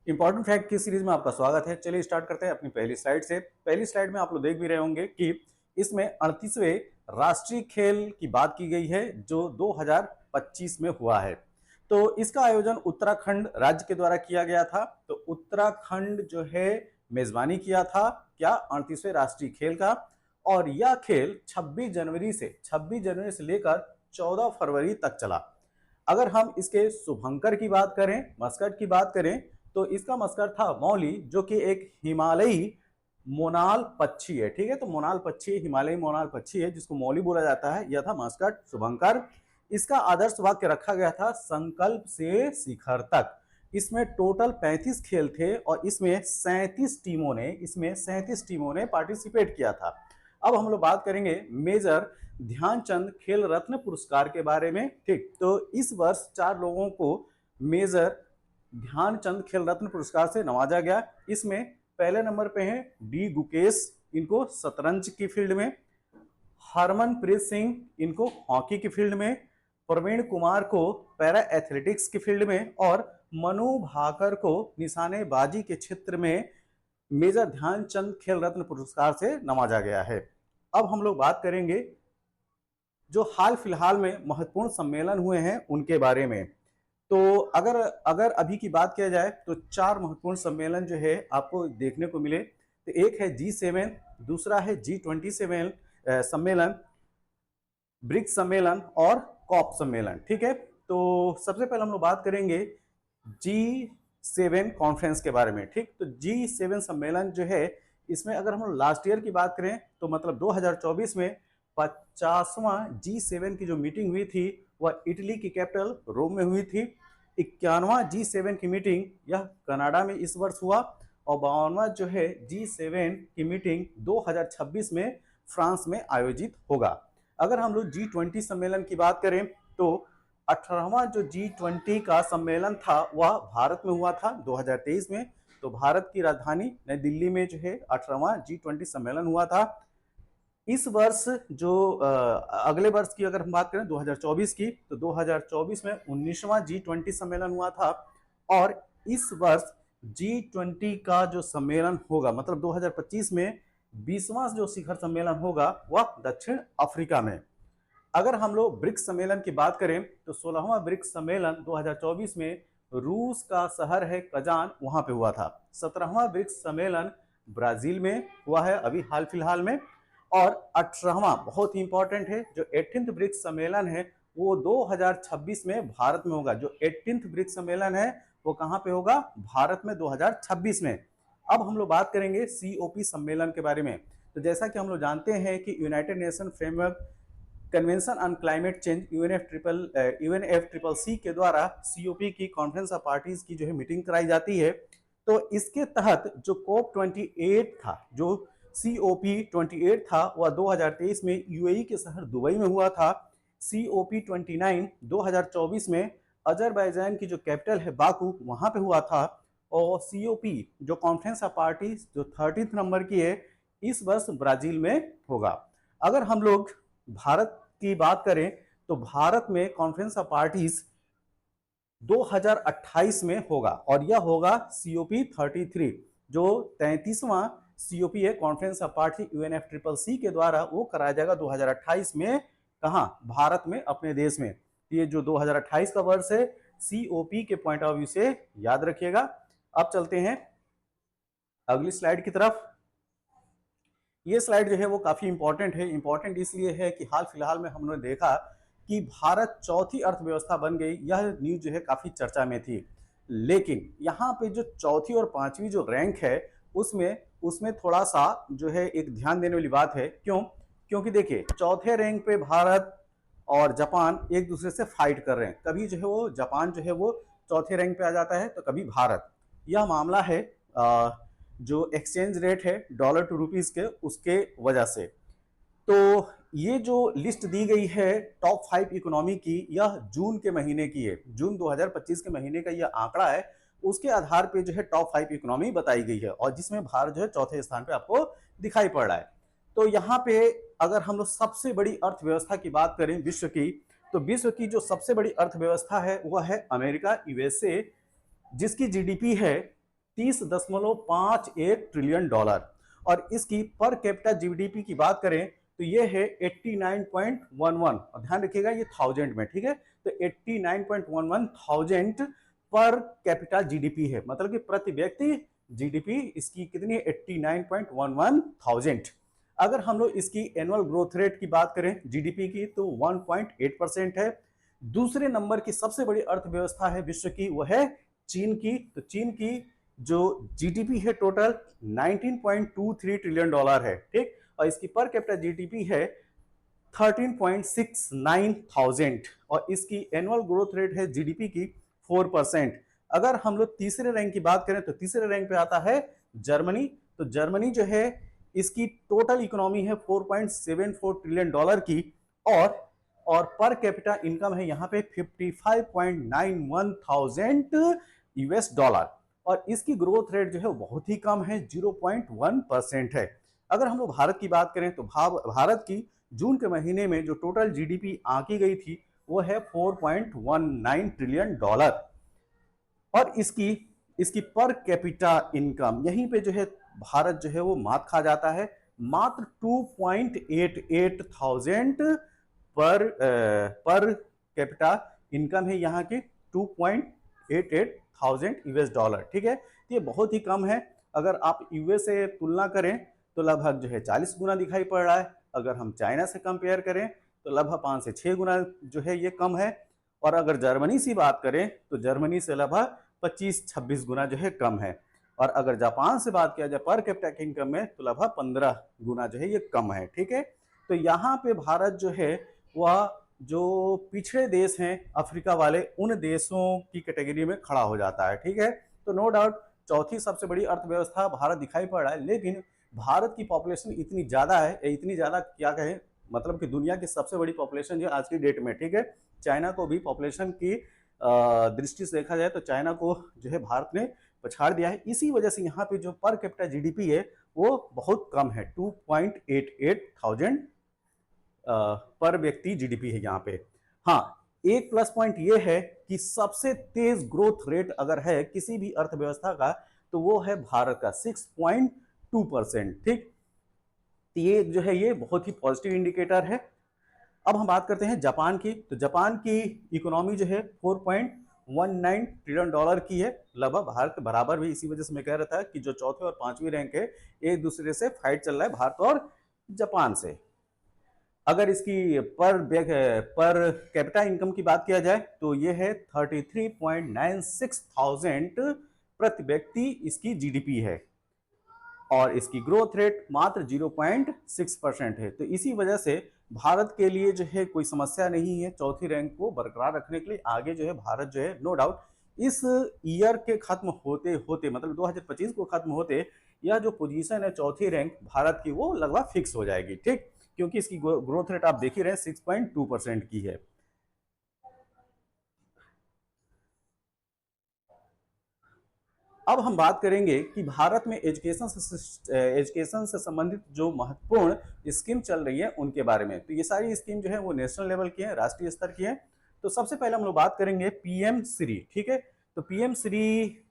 Important fact की series में आपका स्वागत है। चलिए स्टार्ट करते हैं अपनी पहली स्लाइड से। पहली स्लाइड में आप लोग देख भी रहे होंगे कि इसमें 38वें राष्ट्रीय खेल की बात की गई है जो 2025 में हुआ है। तो इसका आयोजन उत्तराखंड राज्य के द्वारा किया गया था। तो उत्तराखंड जो है मेजबानी किया था क्या 38वें राष्ट्रीय खेल का। और यह खेल 26 जनवरी से लेकर 14 फरवरी तक चला। अगर हम इसके शुभंकर की बात करें, मस्कट की बात करें, तो इसका मस्कट था मौली, जो कि एक हिमालयी मोनाल पक्षी है। ठीक है, तो मोनाल पक्षी, हिमालयी मोनाल पक्षी है जिसको मौली बोला जाता है। यह था मस्कट। शुभंकर, इसका आदर्श वाक्य रखा गया था संकल्प से शिखर तक। इसमें टोटल 35 खेल थे और इसमें 37 टीमों ने पार्टिसिपेट किया था। अब हम लोग बात करेंगे मेजर ध्यानचंद खेल रत्न पुरस्कार के बारे में। ठीक, तो इस वर्ष 4 लोगों को मेजर ध्यानचंद खेल रत्न पुरस्कार से नवाजा गया। इसमें पहले नंबर पे हैं डी गुकेश, इनको शतरंज की फील्ड में। हरमनप्रीत सिंह, इनको हॉकी की फील्ड में। प्रवीण कुमार को पैरा एथलेटिक्स की फील्ड में। और मनु भाकर को निशानेबाजी के क्षेत्र में मेजर ध्यानचंद खेल रत्न पुरस्कार से नवाजा गया है। अब हम लोग बात करेंगे जो हाल फिलहाल में महत्वपूर्ण सम्मेलन हुए हैं उनके बारे में। तो अगर अगर अभी की बात किया जाए तो 4 महत्वपूर्ण सम्मेलन जो है आपको देखने को मिले। तो एक है G7, दूसरा है G27 सम्मेलन, ब्रिक्स सम्मेलन और कॉप सम्मेलन। ठीक है, तो सबसे पहले हम लोग बात करेंगे G7 कॉन्फ्रेंस के बारे में। ठीक, तो G7 सम्मेलन जो है, इसमें अगर हम लास्ट ईयर की बात करें तो मतलब 2024 में 50वां G7 की जो मीटिंग हुई थी वह इटली की कैपिटल रोम में हुई थी। 51वां G7 की मीटिंग यह कनाडा में इस वर्ष हुआ। और 52वां जो है G7 की मीटिंग 2026 में फ्रांस में आयोजित होगा। अगर हम लोग G20 सम्मेलन की बात करें तो 18वां जो G20 का सम्मेलन था वह भारत में हुआ था 2023 में। तो भारत की राजधानी नई दिल्ली में जो है 18वां G20 सम्मेलन हुआ था। इस वर्ष जो अगले वर्ष की अगर हम बात करें 2024 की, तो 2024 में 19वां G20 सम्मेलन हुआ था। और इस वर्ष G20 का जो सम्मेलन होगा मतलब 2025 में 20वां जो शिखर सम्मेलन होगा वह दक्षिण अफ्रीका में। अगर हम लोग ब्रिक्स सम्मेलन की बात करें तो 16वां ब्रिक्स सम्मेलन 2024 में रूस का शहर है कजान, वहां पे हुआ था। 17वां ब्रिक्स सम्मेलन ब्राजील में हुआ है अभी हाल फिलहाल में। और 18वां बहुत ही इंपॉर्टेंट है जो 18th ब्रिक्स सम्मेलन है वो 2026 में भारत में होगा। जो 18th ब्रिक्स सम्मेलन है वो कहां पे होगा? भारत में 2026 में। अब हम लोग बात करेंगे COP सम्मेलन के बारे में। तो जैसा कि हम लोग जानते हैं कि United nation framework convention on climate change UNFCCC के द्वारा COP की कॉन्फ्रेंस ऑफ पार्टीज की जो है मीटिंग कराई जाती है। तो इसके तहत जो COP28 था, जो COP28 था वह 2023 में UAE के शहर दुबई में हुआ था। COP29 2024 में अजरबैजान की जो कैपिटल है बाकू, वहां पे हुआ था। और COP जो कॉन्फ्रेंस ऑफ पार्टीज जो 30 नंबर की है इस वर्ष ब्राजील में होगा। अगर हम लोग भारत की बात करें तो भारत में कॉन्फ्रेंस ऑफ पार्टीज 2028 में होगा और यह होगा COP33, जो 33वां COP है कॉन्फ्रेंस ऑफ पार्टी UNFCCC के द्वारा वो कराया जाएगा 2028 में। कहां? भारत में, अपने देश में। ये जो 2028 का वर्ष है COP के पॉइंट ऑफ व्यू से याद रखिएगा। अब चलते हैं अगली स्लाइड की तरफ। ये स्लाइड जो है वो काफी इंपॉर्टेंट है। इंपॉर्टेंट इसलिए है कि हाल फिलहाल में हमने देखा कि भारत चौथी अर्थव्यवस्था बन गई। यह न्यूज जो है काफी चर्चा में थी, लेकिन यहाँ पे जो चौथी और पांचवी जो रैंक है उसमें उसमें थोड़ा सा जो है एक ध्यान देने वाली बात है। क्यों? क्योंकि देखिए चौथे रैंक पे भारत और जापान एक दूसरे से फाइट कर रहे हैं। कभी जो है वो जापान जो है वो चौथे रैंक पे आ जाता है तो कभी भारत। यह मामला है जो एक्सचेंज रेट है डॉलर टू रुपीज के, उसके वजह से। तो ये जो लिस्ट दी गई है टॉप 5 इकोनॉमी की, यह जून के महीने की है। जून 2025 के महीने का यह आंकड़ा है। उसके आधार पे जो है टॉप 5 इकोनॉमी बताई गई है और जिसमें भारत जो है चौथे स्थान पे आपको दिखाई पड़ रहा है। तो यहाँ पे अगर हम लोग सबसे बड़ी अर्थव्यवस्था की बात करें विश्व की, तो विश्व की जो सबसे बड़ी अर्थव्यवस्था है वह है अमेरिका, USA, जिसकी GDP है 30.51 ट्रिलियन डॉलर। और इसकी पर कैपिटा जीडीपी की बात करें तो ये है 89.11, और ध्यान रखिएगा ये थाउजेंड में, ठीक है। तो 89.11 थाउजेंड पर कैपिटा जीडीपी है, मतलब कि प्रति व्यक्ति जीडीपी इसकी कितनी है, 89.11 थाउजेंड। अगर हम लोग इसकी एनुअल ग्रोथ रेट की बात करें जीडीपी की तो 1.8% है। दूसरे नंबर की सबसे बड़ी अर्थव्यवस्था है विश्व की, वह है चीन की। तो चीन की जो जीडीपी है टोटल 19.23 ट्रिलियन डॉलर है, ठीक। और इसकी पर कैपिटा जीडीपी है 13.69 थाउजेंड, और इसकी एनुअल ग्रोथ रेट है जीडीपी की 4%। अगर हम लोग तीसरे रैंक की बात करें तो तीसरे रैंक पे आता है जर्मनी। तो जर्मनी जो है इसकी टोटल इकोनॉमी है 4.74 ट्रिलियन डॉलर की, और पर कैपिटा इनकम है यहाँ पे 55.91 थाउजेंड यूएस डॉलर, और इसकी ग्रोथ रेट जो है बहुत ही कम है, 0.1% है। अगर हम लोग भारत की बात करें तो भारत की जून के महीने में जो टोटल जीडीपी आंकी गई थी वो है 4.19 ट्रिलियन डॉलर, और इसकी पर कैपिटा इनकम यहीं पे जो है भारत जो है वो मात खा जाता है, मात्र 2.88 थाउजेंड पर कैपिटा इनकम है यहाँ की 2.88 थाउजेंड यूएस डॉलर, ठीक है। तो ये बहुत ही कम है। अगर आप यूएस से तुलना करें तो लगभग जो है 40 गुना दिखाई पड़ रहा है। अगर हम चाइना से कंपेयर करें तो लगभग 5 से 6 गुना जो है ये कम है। और अगर जर्मनी से बात करें तो जर्मनी से लगभग 25-26 गुना जो है कम है। और अगर जापान से बात किया जाए पर कैपिटा इनकम में तो लगभग 15 गुना जो है ये कम है, ठीक है। तो यहाँ पे भारत जो है वह जो पिछड़े देश हैं अफ्रीका वाले, उन देशों की कैटेगरी में खड़ा हो जाता है, ठीक है। तो नो डाउट चौथी सबसे बड़ी अर्थव्यवस्था भारत दिखाई पड़ रहा है, लेकिन भारत की पॉपुलेशन इतनी ज्यादा है, इतनी ज्यादा क्या कहें, मतलब कि दुनिया की सबसे बड़ी पॉपुलेशन जो आज की डेट में, ठीक है। चाइना को भी पॉपुलेशन की दृष्टि से देखा जाए तो चाइना को जो है भारत ने पछाड़ दिया है। इसी वजह से यहाँ पे जो पर कैपिटा जीडीपी है वो बहुत कम है, 2.88 थाउजेंड पर व्यक्ति जीडीपी है यहाँ पे। हाँ, एक प्लस पॉइंट ये है कि सबसे तेज ग्रोथ रेट अगर है किसी भी अर्थव्यवस्था का तो वो है भारत का 6.2%, ठीक। ये जो है ये बहुत ही पॉजिटिव इंडिकेटर है। अब हम बात करते हैं जापान की। तो जापान की इकोनॉमी जो है 4.19 ट्रिलियन डॉलर की है, लगभग भारत के बराबर भी। इसी वजह से मैं कह रहा था कि जो चौथे और पांचवी रैंक है एक दूसरे से फाइट चल रहा है भारत और जापान से। अगर इसकी पर कैपिटा इनकम की बात किया जाए तो ये है 33.96 थाउजेंड प्रति व्यक्ति इसकी जीडीपी है, और इसकी ग्रोथ रेट मात्र 0.6% है। तो इसी वजह से भारत के लिए जो है कोई समस्या नहीं है चौथी रैंक को बरकरार रखने के लिए। आगे जो है भारत जो है नो डाउट इस ईयर के खत्म होते होते, मतलब 2025 को खत्म होते, यह जो पोजीशन है चौथी रैंक भारत की वो लगभग फिक्स हो जाएगी, ठीक। क्योंकि इसकी ग्रोथ रेट आप देख ही रहे हैं 6.2% की है। अब हम बात करेंगे कि भारत में एजुकेशन से संबंधित जो महत्वपूर्ण स्कीम चल रही है उनके बारे में। तो ये सारी स्कीम जो है वो नेशनल लेवल की है, राष्ट्रीय स्तर की है। तो सबसे पहले हम लोग बात करेंगे पीएम श्री, ठीक है। तो पीएम श्री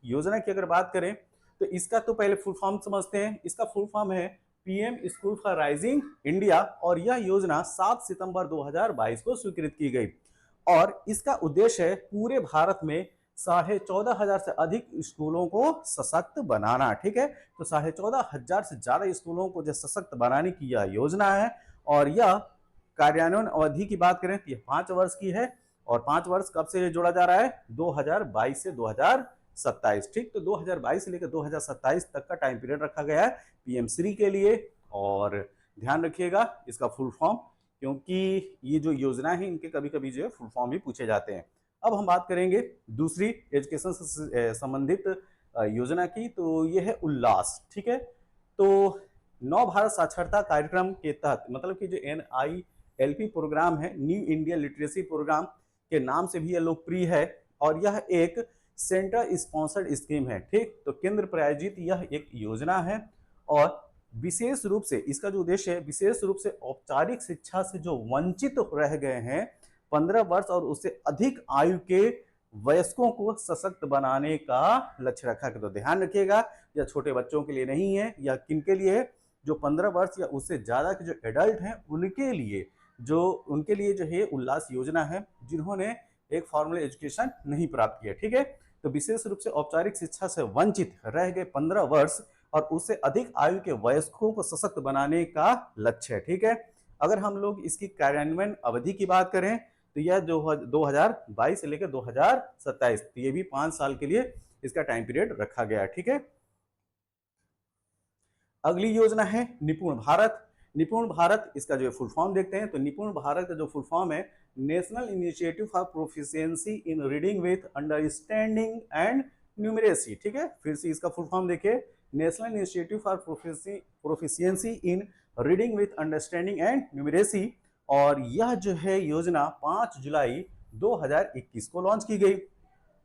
योजना की अगर बात करें तो इसका तो पहले फुल फॉर्म समझते हैं। इसका फुल फॉर्म है PM school for rising India, और यह योजना 7 सितंबर 2022 को स्वीकृत की गई। और इसका उद्देश्य है पूरे भारत में 14,500 से अधिक स्कूलों को सशक्त बनाना, ठीक है। तो 14,500 से ज्यादा स्कूलों को जो सशक्त बनाने की यह योजना है, और यह कार्यान्वयन अवधि की बात करें तो यह 5 वर्ष की है। और 5 वर्ष कब से जोड़ा जा रहा है, 2022 से 2027, ठीक। तो 2022 से लेकर 2027 तक का टाइम पीरियड रखा गया है पीएम श्री के लिए। और ध्यान रखिएगा इसका फुल फॉर्म, क्योंकि ये जो योजना है इनके कभी कभी जो है फुल फॉर्म भी पूछे जाते हैं। अब हम बात करेंगे दूसरी एजुकेशन से संबंधित योजना की। तो ये है उल्लास, ठीक है। तो नव भारत साक्षरता कार्यक्रम के तहत, मतलब कि जो NILP प्रोग्राम है, न्यू इंडिया लिटरेसी प्रोग्राम के नाम से भी यह लोकप्रिय है, और यह एक सेंटर स्पॉन्सर्ड स्कीम है, ठीक। तो केंद्र प्रायोजित यह एक योजना है, और विशेष रूप से इसका जो उद्देश्य है, विशेष रूप से औपचारिक शिक्षा से जो वंचित रह गए हैं 15 वर्ष और उससे अधिक आयु के वयस्कों को सशक्त बनाने का लक्ष्य रखा गया। तो ध्यान रखिएगा, यह छोटे बच्चों के लिए नहीं है, या किनके लिए है, जो 15 वर्ष या उससे ज्यादा के जो एडल्ट हैं उनके लिए जो है उल्लास योजना है, जिन्होंने एक फॉर्मल एजुकेशन नहीं प्राप्त किया। ठीक है, तो विशेष रूप से औपचारिक शिक्षा से वंचित रह गए 15 वर्ष और उससे अधिक आयु के वयस्कों को सशक्त बनाने का लक्ष्य है। ठीक है, अगर हम लोग इसकी कार्यान्वयन अवधि की बात करें तो यह 2022 से लेकर 2027, तो ये भी 5 साल के लिए इसका टाइम पीरियड रखा गया है। ठीक है, अगली योजना है निपुण भारत। निपुण भारत, इसका जो फुल फॉर्म देखते हैं, तो निपुण भारत का जो फुल फॉर्म है national initiative for proficiency in reading with understanding and numeracy. ठीक है, फिर से इसका फुल फॉर्म देखिए, national initiative for proficiency in reading with understanding and numeracy. और यह जो है योजना 5 जुलाई 2021 को लॉन्च की गई।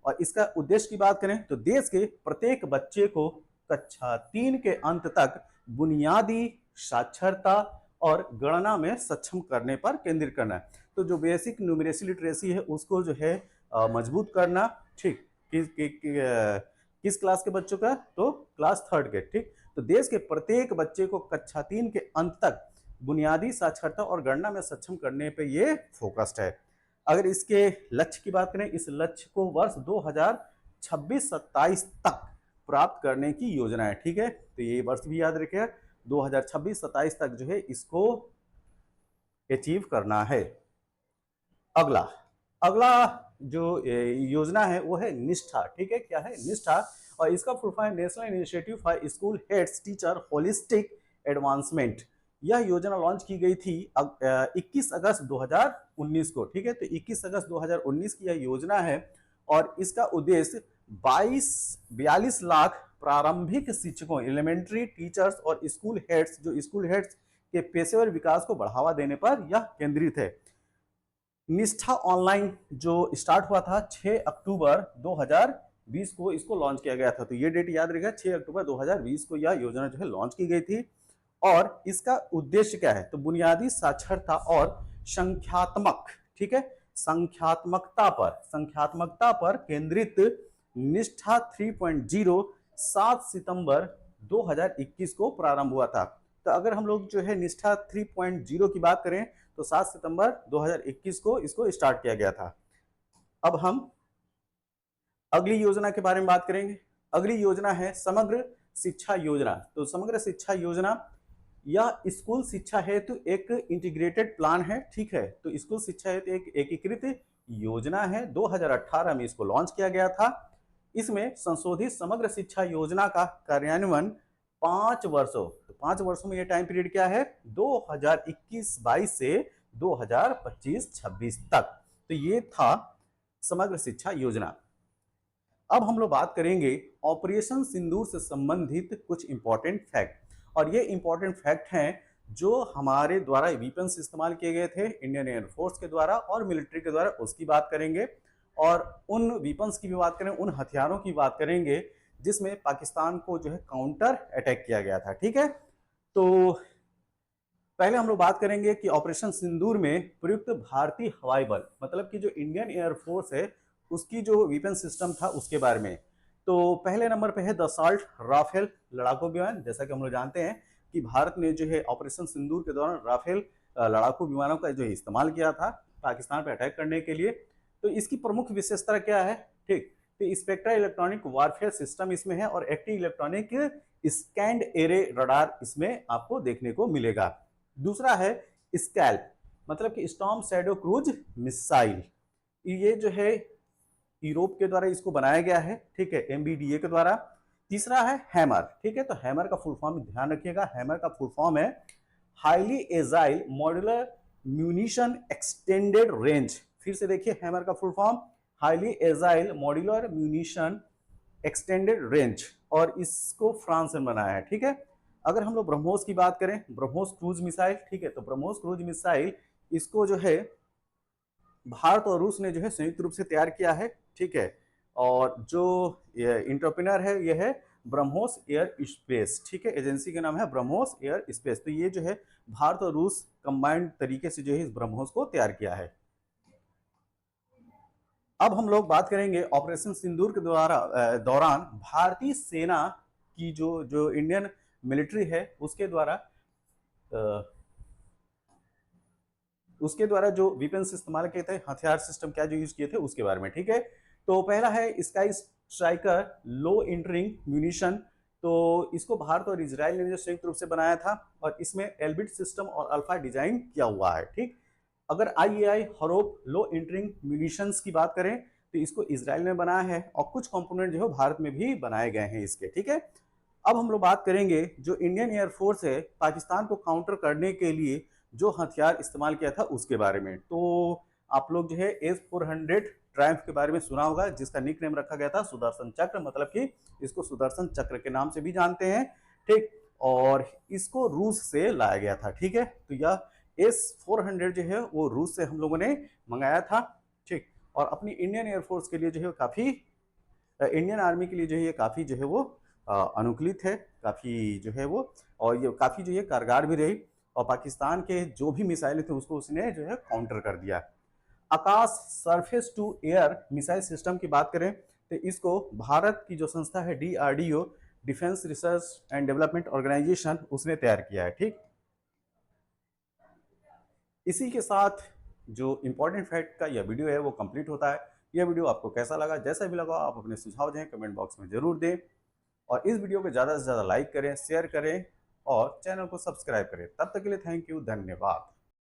और इसका उद्देश्य की बात करें तो देश के प्रत्येक बच्चे को कक्षा 3 के अंत तक बुनियादी साक्षरता और गणना में सक्षम करने पर केंद्रित करना है। तो जो बेसिक न्यूमरेसी लिटरेसी है उसको जो है मजबूत करना। ठीक, किस क्लास के बच्चों का, तो क्लास 3 के। ठीक, तो देश के प्रत्येक बच्चे को कक्षा 3 के अंत तक बुनियादी साक्षरता और गणना में सक्षम करने पे ये फोकस्ड है। अगर इसके लक्ष्य की बात करें, इस लक्ष्य को वर्ष 2026-27 तक प्राप्त करने की योजना है। ठीक है, तो ये वर्ष भी याद रखिए, 2026-27 तक जो है इसको अचीव करना है। अगला जो योजना है वो है निष्ठा। ठीक है, क्या है निष्ठा, और इसका full form national initiative for school heads teacher holistic advancement. यह योजना लॉन्च की गई थी 21 अगस्त 2019 को। ठीक है, तो 21 अगस्त 2019 की यह योजना है और इसका उद्देश्य 42 लाख प्रारंभिक शिक्षकों, एलिमेंट्री टीचर्स और स्कूल हेड्स के पेशेवर विकास को बढ़ावा देने पर यह केंद्रित है। निष्ठा ऑनलाइन जो स्टार्ट हुआ था 6 अक्टूबर 2020 को इसको लॉन्च किया गया था। तो ये डेट याद रखिएगा, 6 अक्टूबर 2020 को यह योजना जो है लॉन्च की गई थी। और इसका उद्देश्य क्या है, तो बुनियादी साक्षरता और संख्यात्मक, ठीक है, संख्यात्मकता पर केंद्रित निष्ठा 3.0 7 सितंबर 2021 को प्रारंभ हुआ था। तो अगर हम लोग जो है निष्ठा 3.0 की बात करें तो 7 सितंबर 2021 को इसको स्टार्ट किया गया था। अब हम अगली योजना के बारे में बात करेंगे। अगली योजना है समग्र शिक्षा योजना। तो समग्र शिक्षा योजना यह स्कूल शिक्षा हेतु एक इंटीग्रेटेड प्लान है। ठीक है, तो स्कूल शिक्षा हेतु एक एकीकृत योजना है। 2018 में इसको लॉन्च किया गया था। इसमें संशोधित समग्र शिक्षा योजना का कार्यान्वयन 5 वर्षों, तो 5 वर्षों में यह टाइम पीरियड क्या है, 2021-22 से 2025-26 तक। तो ये था समग्र शिक्षा योजना। अब हम लोग बात करेंगे ऑपरेशन सिंदूर से संबंधित कुछ इंपॉर्टेंट फैक्ट, और ये इंपॉर्टेंट फैक्ट हैं जो हमारे द्वारा वीपन्स इस्तेमाल किए गए थे इंडियन एयरफोर्स के द्वारा और मिलिट्री के द्वारा, उसकी बात करेंगे। और उन वीपन्स की भी बात करें, उन हथियारों की बात करेंगे जिसमें पाकिस्तान को जो है काउंटर अटैक किया गया था। ठीक है, तो पहले हम लोग बात करेंगे कि ऑपरेशन सिंदूर में प्रयुक्त भारतीय हवाई बल, मतलब कि जो इंडियन एयरफोर्स है उसकी जो वीपन सिस्टम था उसके बारे में। तो पहले नंबर पे है दसाल्ट राफेल लड़ाकू विमान। जैसा कि हम लोग जानते हैं कि भारत ने जो है ऑपरेशन सिंदूर के दौरान राफेल लड़ाकू विमानों का जो इस्तेमाल किया था पाकिस्तान पर अटैक करने के लिए। तो इसकी प्रमुख विशेषता क्या है, ठीक, तो स्पेक्ट्रा इलेक्ट्रॉनिक वारफेयर सिस्टम इसमें है और active electronic scanned array radar इसमें आपको देखने को मिलेगा। दूसरा है स्कैल्प, मतलब कि स्टॉर्म शैडो क्रूज मिसाइल। ये जो है यूरोप के द्वारा इसको बनाया गया है, ठीक है, MBDA के द्वारा। तीसरा है हैमर। ठीक है, तो हैमर का फुल फॉर्म ध्यान रखिएगा, हैमर का फुल फॉर्म है highly agile modular munition extended range. फिर से देखिए हैमर का full form highly agile modular munition extended range, और इसको फ्रांस में बनाया है। ठीक है, अगर हम लोग ब्रह्मोस की बात करें, ब्रह्मोस क्रूज मिसाइल, ठीक है, तो ब्रह्मोस क्रूज मिसाइल इसको जो है भारत और रूस ने जो है संयुक्त रूप से तैयार किया है। ठीक है, और जो इंटरप्रेन्योर है ये है ब्रह्मोस एयर स्पेस। ठीक है, एजेंसी का नाम है ब्रह्मोस एयर स्पेस। तो ये जो है भारत और रूस कंबाइंड तरीके से जो है इस ब्रह्मोस को तैयार किया है। अब हम लोग बात करेंगे ऑपरेशन सिंदूर के दौरान भारतीय सेना की जो जो इंडियन मिलिट्री है उसके द्वारा जो वेपन्स इस्तेमाल किए थे, हथियार सिस्टम क्या जो यूज किए थे उसके बारे में। ठीक है, तो पहला है स्काई स्ट्राइकर लो इंटरिंग म्यूनिशन। तो इसको भारत और इजराइल ने जो संयुक्त रूप से बनाया था, और इसमें एल्बिट सिस्टम और अल्फा डिजाइन किया हुआ है। ठीक, अगर आईएआई हरोप लो इंटरिंग म्यूनिशंस की बात करें तो इसको इजराइल ने बनाया है, और कुछ कंपोनेंट जो है भारत में भी बनाए गए हैं इसके। ठीक है, अब हम लोग बात करेंगे जो इंडियन एयरफोर्स है पाकिस्तान को काउंटर करने के लिए जो हथियार इस्तेमाल किया था उसके बारे में। तो आप लोग जो है S-400 ट्रायम्फ के बारे में सुना होगा, जिसका निक नेम रखा गया था सुदर्शन चक्र, मतलब कि इसको सुदर्शन चक्र के नाम से भी जानते हैं। ठीक, और इसको रूस से लाया गया था। ठीक है, तो यह S-400 जो है वो रूस से हम लोगों ने मंगाया था। ठीक, और अपनी इंडियन एयरफोर्स के लिए जो है काफी, इंडियन आर्मी के लिए जो है ये काफी जो है वो अनुकूलित है, काफी जो है वो, और ये काफी जो है कारगर भी रही, और पाकिस्तान के जो भी मिसाइल थे उसको उसने जो है काउंटर कर दिया। Akash surface to air missile system की बात करें तो इसको भारत की जो संस्था है DRDO, defence research and development organisation, उसने तैयार किया है। ठीक, इसी के साथ जो इंपॉर्टेंट फैक्ट का यह वीडियो है वो कंप्लीट होता है। यह वीडियो आपको कैसा लगा, जैसा भी लगा आप अपने सुझाव दें कमेंट बॉक्स में जरूर दें, और इस वीडियो को ज़्यादा से ज़्यादा लाइक करें, शेयर करें और चैनल को सब्सक्राइब करें। तब तक के लिए थैंक यू, धन्यवाद।